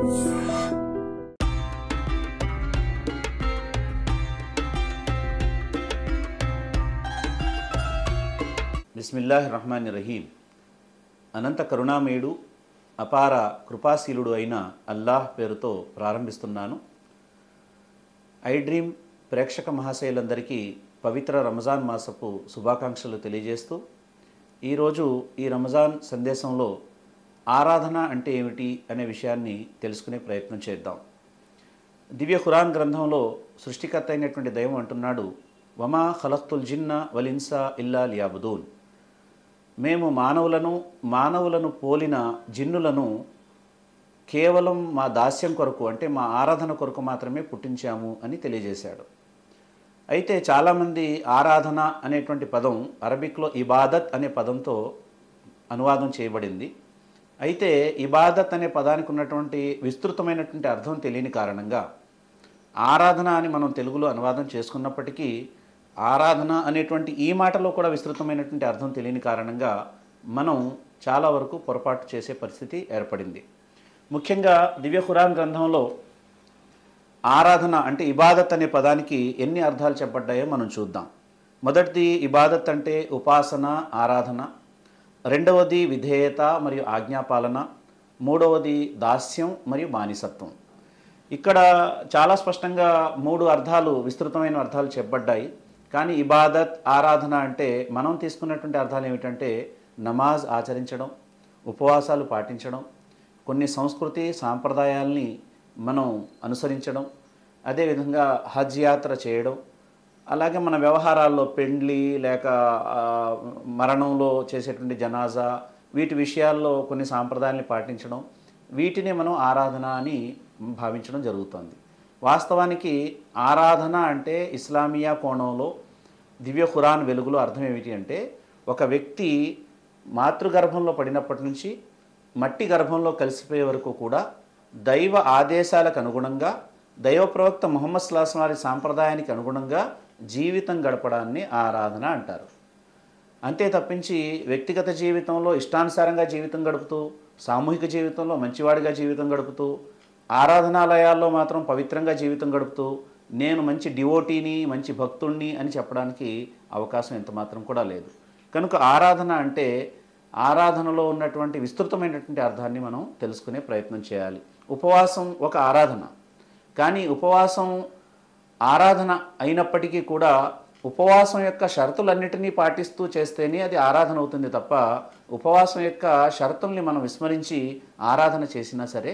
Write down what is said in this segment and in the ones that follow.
బిస్మిల్లాహిర్రహ్మానిర్రహీం. అనంత కరుణామయుడు అపార కృపాశీలుడు అయిన అల్లాహ్ పేరుతో ప్రారంభిస్తున్నాను. ఐ డ్రీమ్ ప్రేక్షక మహాశయులందరికీ పవిత్ర రంజాన్ మాసపు శుభాకాంక్షలు తెలియజేస్తూ ఈరోజు ఈ రంజాన్ సందేశంలో ఆరాధన అంటే ఏమిటి అనే విషయాన్ని తెలుసుకునే ప్రయత్నం చేద్దాం. దివ్య ఖురాన్ గ్రంథంలో సృష్టికర్త అయినటువంటి దైవం అంటున్నాడు, వమా ఖలక్తుల్ జిన్న వల్ ఇన్సా ఇల్లా లియాబుదూన్. మేము మానవులను పోలిన జిన్నులను కేవలం మా దాస్యం కొరకు, అంటే మా ఆరాధన కొరకు మాత్రమే పుట్టించాము అని తెలియజేశాడు. అయితే చాలామంది ఆరాధన అనేటువంటి పదం అరబిక్లో ఇబాదత్ అనే పదంతో అనువాదం చేయబడింది. అయితే ఇబాదత్ అనే పదానికి ఉన్నటువంటి విస్తృతమైనటువంటి అర్థం తెలియని కారణంగా ఆరాధన అని మనం తెలుగులో అనువాదం చేసుకున్నప్పటికీ ఆరాధన అనేటువంటి ఈ మాటలో కూడా విస్తృతమైనటువంటి అర్థం తెలియని కారణంగా మనం చాలా వరకు పొరపాటు చేసే పరిస్థితి ఏర్పడింది. ముఖ్యంగా దివ్య ఖురాన్ గ్రంథంలో ఆరాధన అంటే ఇబాదత్ అనే పదానికి ఎన్ని అర్థాలు చెప్పబడ్డాయో మనం చూద్దాం. మొదటిది ఇబాదత్ అంటే ఉపాసన, ఆరాధన. రెండవది విధేయత మరియు ఆజ్ఞాపాలన. మూడవది దాస్యం మరియు బానిసత్వం. ఇక్కడ చాలా స్పష్టంగా మూడు అర్థాలు, విస్తృతమైన అర్థాలు చెప్పబడ్డాయి. కానీ ఇబాదత్, ఆరాధన అంటే మనం తీసుకున్నటువంటి అర్థాలు ఏమిటంటే నమాజ్ ఆచరించడం, ఉపవాసాలు పాటించడం, కొన్ని సంస్కృతి సాంప్రదాయాల్ని మనం అనుసరించడం, అదేవిధంగా హజ్ యాత్ర చేయడం, అలాగే మన వ్యవహారాల్లో పెండ్లి లేక మరణంలో చేసేటువంటి జనాజా, వీటి విషయాల్లో కొన్ని సాంప్రదాయాల్ని పాటించడం, వీటిని మనం ఆరాధన అని భావించడం జరుగుతుంది. వాస్తవానికి ఆరాధన అంటే ఇస్లామియా కోణంలో దివ్య ఖురాన్ వెలుగులో అర్థం ఏమిటి అంటే, ఒక వ్యక్తి మాతృగర్భంలో పడినప్పటి నుంచి మట్టి గర్భంలో కలిసిపోయే వరకు కూడా దైవ ఆదేశాలకు అనుగుణంగా, దైవ ప్రవక్త ముహమ్మద్ సల్లల్లాహు అలైహి వసల్లం సాంప్రదాయానికి అనుగుణంగా జీవితం గడపడాన్ని ఆరాధన అంటారు. అంతే తప్పించి వ్యక్తిగత జీవితంలో ఇష్టానుసారంగా జీవితం గడుపుతూ, సామూహిక జీవితంలో మంచివాడిగా జీవితం గడుపుతూ, ఆరాధనాలయాల్లో మాత్రం పవిత్రంగా జీవితం గడుపుతూ నేను మంచి డివోటీని, మంచి భక్తుణ్ణి అని చెప్పడానికి అవకాశం ఎంత మాత్రం కూడా లేదు. కనుక ఆరాధన అంటే ఆరాధనలో ఉన్నటువంటి విస్తృతమైనటువంటి అర్థాన్ని మనం తెలుసుకునే ప్రయత్నం చేయాలి. ఉపవాసం ఒక ఆరాధన, కానీ ఉపవాసం ఆరాధన అయినప్పటికీ కూడా ఉపవాసం యొక్క షరతులన్నిటినీ పాటిస్తూ చేస్తేనే అది ఆరాధన అవుతుంది తప్ప ఉపవాసం యొక్క షరతుల్ని మనం విస్మరించి ఆరాధన చేసినా సరే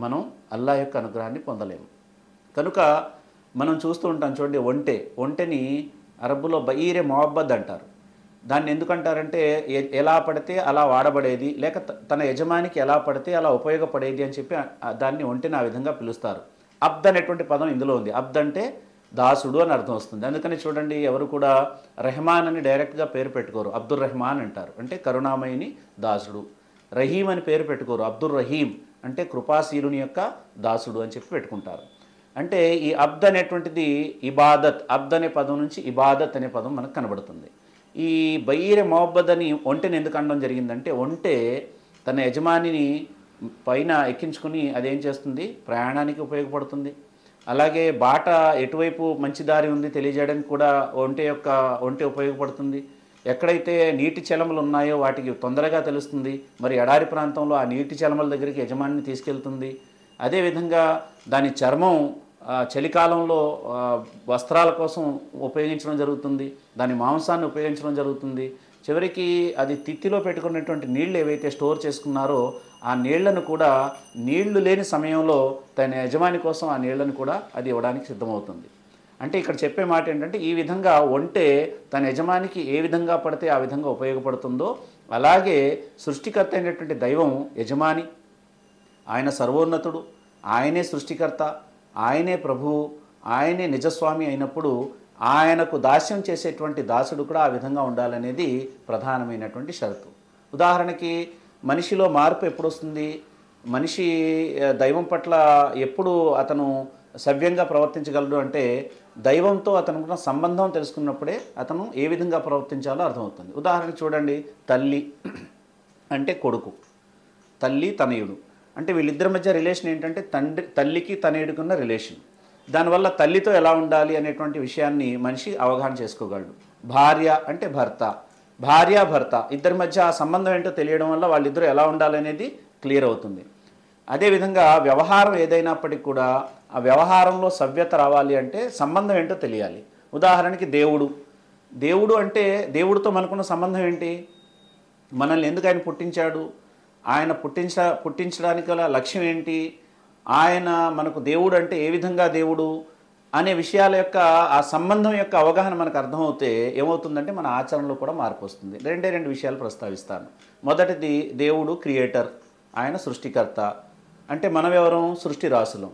మనం అల్లాహ్ యొక్క అనుగ్రహాన్ని పొందలేము. కనుక మనం చూస్తూ ఉంటాం చూడండి, ఒంటెని అరబ్బులో బయీరే మొహబ్బద్ అంటారు. దాన్ని ఎందుకంటారంటే ఎలా పడితే అలా వాడబడేది, లేక తన యజమానికి ఎలా పడితే అలా ఉపయోగపడేది అని చెప్పి దాన్ని ఒంటెని ఆ విధంగా పిలుస్తారు. అబ్ద్ అనేటువంటి పదం ఇందులో ఉంది. అబ్ద్ అంటే దాసుడు అని అర్థం వస్తుంది. అందుకని చూడండి, ఎవరు కూడా రెహమాన్ అని డైరెక్ట్గా పేరు పెట్టుకోరు, అబ్దుర్ రెహమాన్ అంటారు, అంటే కరుణామయిని దాసుడు. రహీం అని పేరు పెట్టుకోరు, అబ్దుర్ రహీం అంటే కృపాశీలుని యొక్క దాసుడు అని చెప్పి పెట్టుకుంటారు. అంటే ఈ అబ్ద్ అనేటువంటిది ఇబాదత్, అబ్ద్ అనే పదం నుంచి ఇబాదత్ అనే పదం మనకు కనబడుతుంది. ఈ బయీరే మొహబ్బద్ అని ఒంటెని ఎందుకు అనడం జరిగిందంటే, ఒంటె తన యజమానిని పైన ఎక్కించుకుని అదేం చేస్తుంది, ప్రయాణానికి ఉపయోగపడుతుంది. అలాగే బాట ఎటువైపు మంచి దారి ఉంది తెలియజేయడానికి కూడా ఒంటె ఉపయోగపడుతుంది. ఎక్కడైతే నీటి చలమలు ఉన్నాయో వాటికి తొందరగా తెలుస్తుంది. మరి ఎడారి ప్రాంతంలో ఆ నీటి చలమల దగ్గరికి యజమానిని తీసుకెళ్తుంది. అదేవిధంగా దాని చర్మం చలికాలంలో వస్త్రాల కోసం ఉపయోగించడం జరుగుతుంది, దాని మాంసాన్ని ఉపయోగించడం జరుగుతుంది. చివరికి అది తిత్తిలో పెట్టుకున్నటువంటి నీళ్లు ఏవైతే స్టోర్ చేసుకున్నారో ఆ నీళ్లను కూడా నీళ్లు లేని సమయంలో తన యజమాని కోసం ఆ నీళ్లను కూడా అది ఇవ్వడానికి సిద్ధమవుతుంది. అంటే ఇక్కడ చెప్పే మాట ఏంటంటే, ఈ విధంగా ఒంటె తన యజమానికి ఏ విధంగా పడితే ఆ విధంగా ఉపయోగపడుతుందో అలాగే సృష్టికర్త అయినటువంటి దైవం యజమాని, ఆయన సర్వోన్నతుడు, ఆయనే సృష్టికర్త, ఆయనే ప్రభువు, ఆయనే నిజస్వామి అయినప్పుడు ఆయనకు దాస్యం చేసేటువంటి దాసుడు కూడా ఆ విధంగా ఉండాలనేది ప్రధానమైనటువంటి షరతు. ఉదాహరణకి మనిషిలో మార్పు ఎప్పుడు వస్తుంది, మనిషి దైవం పట్ల ఎప్పుడు అతను సవ్యంగా ప్రవర్తించగలడు అంటే దైవంతో అతనుకున్న సంబంధం తెలుసుకున్నప్పుడే అతను ఏ విధంగా ప్రవర్తించాలో అర్థమవుతుంది. ఉదాహరణకు చూడండి, తల్లి అంటే కొడుకు, తల్లి తనయుడు అంటే వీళ్ళిద్దరి మధ్య రిలేషన్ ఏంటంటే తల్లికి తనయుడికున్న రిలేషన్. దానివల్ల తల్లితో ఎలా ఉండాలి అనేటువంటి విషయాన్ని మనిషి అవగాహన చేసుకోగలడు. భార్య అంటే భర్త, భార్య భర్త ఇద్దరి మధ్య ఆ సంబంధం ఏంటో తెలియడం వల్ల వాళ్ళిద్దరూ ఎలా ఉండాలనేది క్లియర్ అవుతుంది. అదేవిధంగా వ్యవహారం ఏదైనప్పటికీ కూడా ఆ వ్యవహారంలో సవ్యత రావాలి అంటే సంబంధం ఏంటో తెలియాలి. ఉదాహరణకి దేవుడు అంటే దేవుడితో మనకున్న సంబంధం ఏంటి? మనల్ని ఎందుకు ఆయన పుట్టించాడు? ఆయన పుట్టించడానికి గల లక్ష్యం ఏంటి? ఆయన మనకు దేవుడు అంటే ఏ విధంగా దేవుడు అనే విషయాల యొక్క ఆ సంబంధం యొక్క అవగాహన మనకు అర్థమవుతే ఏమవుతుందంటే మన ఆచరణలో కూడా మార్పు వస్తుంది. రెండు విషయాలు ప్రస్తావిస్తాను. మొదటిది, దేవుడు క్రియేటర్, ఆయన సృష్టికర్త. అంటే మనమెవరం? సృష్టి రాసులం.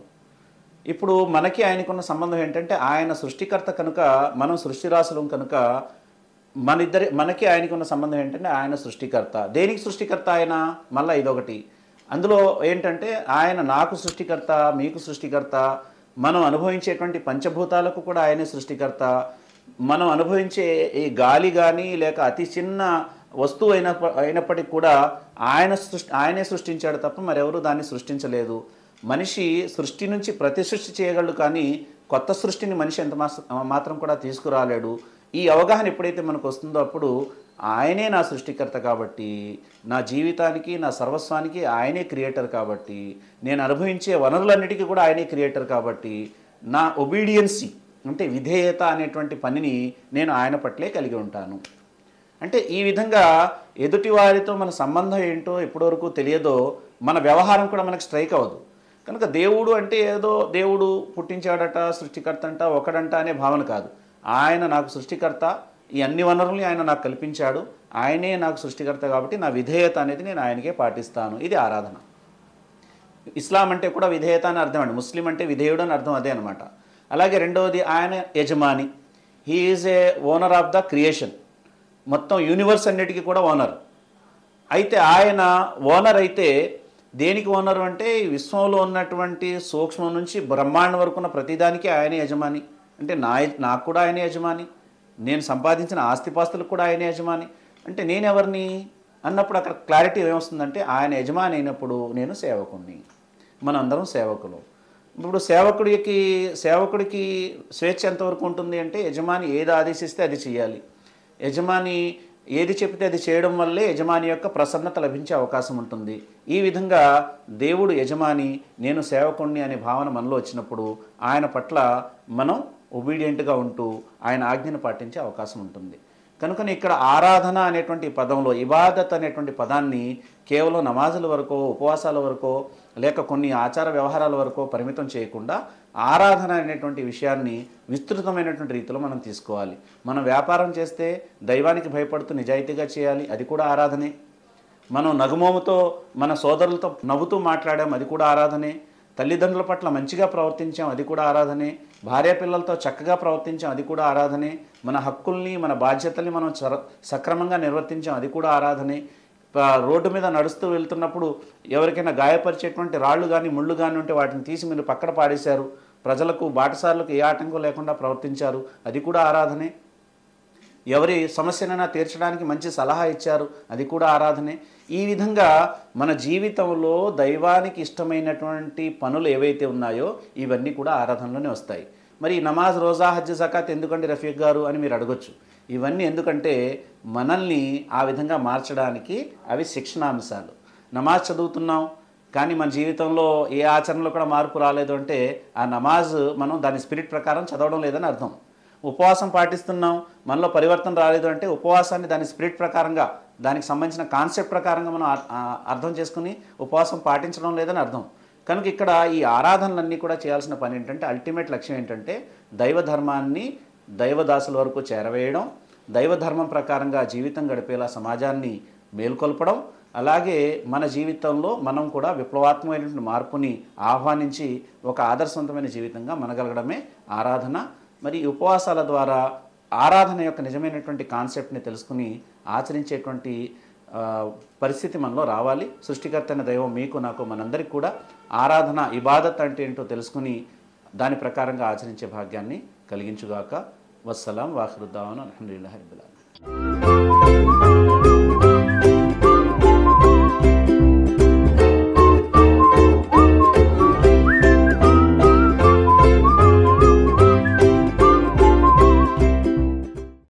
ఇప్పుడు మనకి ఆయనకున్న సంబంధం ఏంటంటే ఆయన సృష్టికర్త కనుక మనం సృష్టి రాసులం కనుక మనకి ఆయనకున్న సంబంధం ఏంటంటే ఆయన సృష్టికర్త. దేనికి సృష్టికర్త ఆయన? మళ్ళీ ఇదొకటి. అందులో ఏంటంటే ఆయన నాకు సృష్టికర్త, మీకు సృష్టికర్త, మనం అనుభవించేటువంటి పంచభూతాలకు కూడా ఆయనే సృష్టికర్త. మనం అనుభవించే ఈ గాలి కానీ లేక అతి చిన్న వస్తువు అయినప్పటికీ కూడా ఆయనే సృష్టించాడు తప్ప మరెవరూ దాన్ని సృష్టించలేదు. మనిషి సృష్టి నుంచి ప్రతి సృష్టి చేయగలడు, కానీ కొత్త సృష్టిని మనిషి ఎంత మాత్రం కూడా తీసుకురాలేడు. ఈ అవగాహన ఎప్పుడైతే మనకు వస్తుందో అప్పుడు ఆయనే నా సృష్టికర్త కాబట్టి, నా జీవితానికి నా సర్వస్వానికి ఆయనే క్రియేటర్ కాబట్టి, నేను అనుభవించే వనరులన్నిటికీ కూడా ఆయనే క్రియేటర్ కాబట్టి, నా ఒబీడియన్సీ అంటే విధేయత అనేటువంటి పనిని నేను ఆయన పట్లే కలిగి ఉంటాను. అంటే ఈ విధంగా ఎదుటి వారితో మన సంబంధం ఏంటో ఎప్పటివరకు తెలియదో మన వ్యవహారం కూడా మనకు స్ట్రైక్ అవ్వదు. కనుక దేవుడు అంటే ఏదో దేవుడు పుట్టించాడట, సృష్టికర్త అంట, ఒకడంట అనే భావన కాదు. ఆయన నాకు సృష్టికర్త, ఈ అన్ని వనరుల్ని ఆయన నాకు కల్పించాడు, ఆయనే నాకు సృష్టికర్త కాబట్టి నా విధేయత అనేది నేను ఆయనకే పాటిస్తాను. ఇది ఆరాధన. ఇస్లాం అంటే కూడా విధేయత అని అర్థం అండి. ముస్లిం అంటే విధేయుడు అని అర్థం అదే అనమాట. అలాగే రెండవది, ఆయన యజమాని. He is a owner of the creation. మొత్తం యూనివర్స్ అన్నిటికీ కూడా ఓనర్. అయితే ఆయన ఓనర్ అయితే దేనికి ఓనరు అంటే ఈ విశ్వంలో ఉన్నటువంటి సూక్ష్మం నుంచి బ్రహ్మాండం వరకు ఉన్న ప్రతిదానికి ఆయనే యజమాని. అంటే నాకు కూడా ఆయనే యజమాని, నేను సంపాదించిన ఆస్తిపాస్తులకు కూడా ఆయనే యజమాని. అంటే నేనెవరిని అన్నప్పుడు అక్కడ క్లారిటీ ఏమొస్తుందంటే ఆయన యజమాని అయినప్పుడు నేను సేవకుడిని, మనందరం సేవకులు. ఇప్పుడు సేవకుడికి స్వేచ్ఛ ఎంతవరకు ఉంటుంది అంటే యజమాని ఏది ఆదేశిస్తే అది చేయాలి. యజమాని ఏది చెప్తే అది చేయడం వల్లే యజమాని యొక్క ప్రసన్నత లభించే అవకాశం ఉంటుంది. ఈ విధంగా దేవుడు యజమాని, నేను సేవకుణ్ణి అనే భావన మనలో వచ్చినప్పుడు ఆయన పట్ల మనం ఒబీడియంట్గా ఉంటూ ఆయన ఆజ్ఞను పాటించే అవకాశం ఉంటుంది. కనుకనే ఇక్కడ ఆరాధన అనేటువంటి పదంలో ఇబాదత్ అనేటువంటి పదాన్ని కేవలం నమాజుల వరకో, ఉపవాసాల వరకో, లేక కొన్ని ఆచార వ్యవహారాల వరకో పరిమితం చేయకుండా ఆరాధన అనేటువంటి విషయాన్ని విస్తృతమైనటువంటి రీతిలో మనం తీసుకోవాలి. మనం వ్యాపారం చేస్తే దైవానికి భయపడుతూ నిజాయితీగా చేయాలి, అది కూడా ఆరాధనే. మనం నగుమోముతో మన సోదరులతో నవ్వుతూ మాట్లాడాం, అది కూడా ఆరాధనే. తల్లిదండ్రుల పట్ల మంచిగా ప్రవర్తించాం, అది కూడా ఆరాధనే. భార్యాపిల్లలతో చక్కగా ప్రవర్తించాం, అది కూడా ఆరాధనే. మన హక్కుల్ని మన బాధ్యతల్ని మనం సక్రమంగా నిర్వర్తించాం, అది కూడా ఆరాధనే. రోడ్డు మీద నడుస్తూ వెళ్తున్నప్పుడు ఎవరికైనా గాయపరిచేటువంటి రాళ్ళు కానీ ముళ్ళు కానీ ఉంటే వాటిని తీసి మీరు పక్కన పాడేశారు, ప్రజలకు బాటసార్లకు ఏ ఆటంకం లేకుండా ప్రవర్తించారు, అది కూడా ఆరాధనే. ఎవరి సమస్యనైనా తీర్చడానికి మంచి సలహా ఇచ్చారు, అది కూడా ఆరాధనే. ఈ విధంగా మన జీవితంలో దైవానికి ఇష్టమైనటువంటి పనులు ఏవైతే ఉన్నాయో ఇవన్నీ కూడా ఆరాధనలోనే వస్తాయి. మరి నమాజ్, రోజా, హజ్, జకాత్ ఎందుకండి రఫీక్ గారు అని మీరు అడగొచ్చు. ఇవన్నీ ఎందుకంటే మనల్ని ఆ విధంగా మార్చడానికి అవి శిక్షణాంశాలు. నమాజ్ చదువుతున్నాం కానీ మన జీవితంలో ఏ ఆచరణలో కూడా మార్పు రాలేదు అంటే ఆ నమాజ్ మనం దాని స్పిరిట్ ప్రకారం చదవడం లేదని అర్థం. ఉపవాసం పాటిస్తున్నాం, మనలో పరివర్తన రాలేదు అంటే ఉపవాసాన్ని దాని స్పిరిట్ ప్రకారంగా, దానికి సంబంధించిన కాన్సెప్ట్ ప్రకారంగా మనం అర్థం చేసుకుని ఉపవాసం పాటించడం లేదని అర్థం. కనుక ఇక్కడ ఈ ఆరాధనలన్నీ కూడా చేయాల్సిన పని ఏంటంటే అల్టిమేట్ లక్ష్యం ఏంటంటే దైవ ధర్మాన్ని దైవదాసుల వరకు చేరవేయడం, దైవధర్మం ప్రకారంగా జీవితం గడిపేలా సమాజాన్ని మేల్కొల్పడం, అలాగే మన జీవితంలో మనం కూడా విప్లవాత్మకమైనటువంటి మార్పుని ఆహ్వానించి ఒక ఆదర్శవంతమైన జీవితంగా మనగలగడమే ఆరాధన. మరి ఉపవాసాల ద్వారా ఆరాధన యొక్క నిజమైనటువంటి కాన్సెప్ట్ని తెలుసుకుని ఆచరించేటువంటి పరిస్థితి మనలో రావాలి. సృష్టికర్త అయిన దైవం మీకు, నాకు, మనందరికీ కూడా ఆరాధన, ఇబాదత్ అంటే ఏంటో తెలుసుకుని దాని ప్రకారంగా ఆచరించే భాగ్యాన్ని కలిగించుగాక. వస్సలాం వాఖిరుద్దావానా అల్హమ్దులిల్లాహి రబ్బిల్ ఆలమీన్.